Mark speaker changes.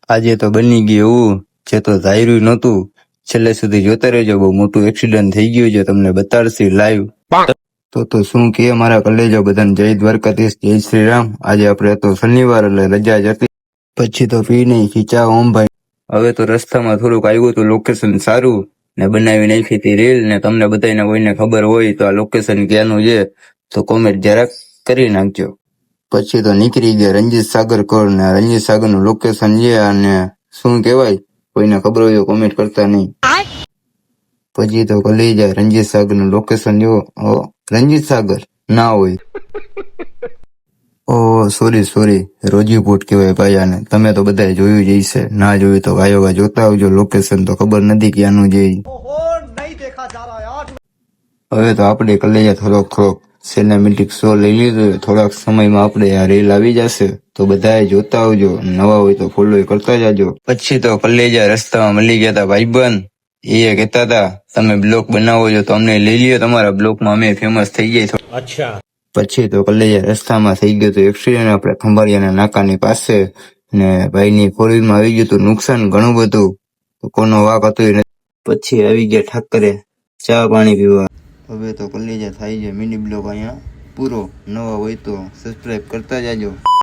Speaker 1: આજે તો બની ગયું એવું જે તો ધાર્યું નહોતું. છેલ્લે સુધી જોતા રહેજો, બહુ મોટું એક્સિડન્ટ થઈ ગયું છે, તમને બતાડશે લાઈવ. તો શું કે મારા કલેજો બધાને જય દ્વારકાધીશ, જય શ્રી રામ. આજે આપણે તો શનિવાર એટલે રજા જ હતી. પછી તો ફી નહીં ખીચા ઓમ ભાઈ. હવે તો રસ્તામાં થોડુંક આવ્યું હતું લોકેશન સારું ને બનાવી નાખી હતી રીલ, ને તમને બધાને કોઈને ખબર હોય તો આ લોકેશન ક્યાંનું છે તો કોમેન્ટ જરાક કરી નાખજો. પછી તો નીકળી ગયા રણજીત સાગર કોર, ને રણજીત સાગરનું લોકેશન છે અને શું કહેવાય કોઈને ખબર હોય તો કોમેન્ટ કરતા નહીં. પછી તો કલી જાય રણજીત સાગરનું લોકેશન જો. રણજીત સાગર ના હોય. ઓ સોરી, રોજીપોટ કહેવાય ભાઈ આને. તમે તો બધાએ જોયું જ હશે, ના જોયું તો વાયોવા જોતા આવજો. લોકેશન તો ખબર નથી ક્યાંનું છે. હવે તો આપણે કલેજા થોડોક સિનેમેટિક શો લઈ લીધો. થોડાક સમયમાં આપણે આ રીલ આવી જશે તો બધાએ જોતા આવજો. નવા હોય તો ફોલો કરતા જાજો. પછી તો કલેજા રસ્તામાં મળી ગયા હતા ભાઈબંધ. એ કહેતા હતા તમે બ્લોગ બનાવો છો તો અમને લઈ લ્યો તમારા બ્લોગમાં, અમે ફેમસ થઈ જાય. અચ્છા. પછી તો કલેજા રસ્તામાં થઈ ગયું હતું એક્સિડન્ટ આપણે ખંભાળિયાના નાકાની પાસે, ને ભાઈની ફોરવ્હીલમાં આવી ગયું હતું નુકસાન ઘણું બધું. કોનો વાક હતો એ. પછી આવી ગયા ઠાકરે ચા પાણી પીવા. હવે તો કલેજા થાય છે મિની બ્લોગ અહીંયા પૂરો. નવા હોય તો સબસ્ક્રાઈબ કરતા જાજો.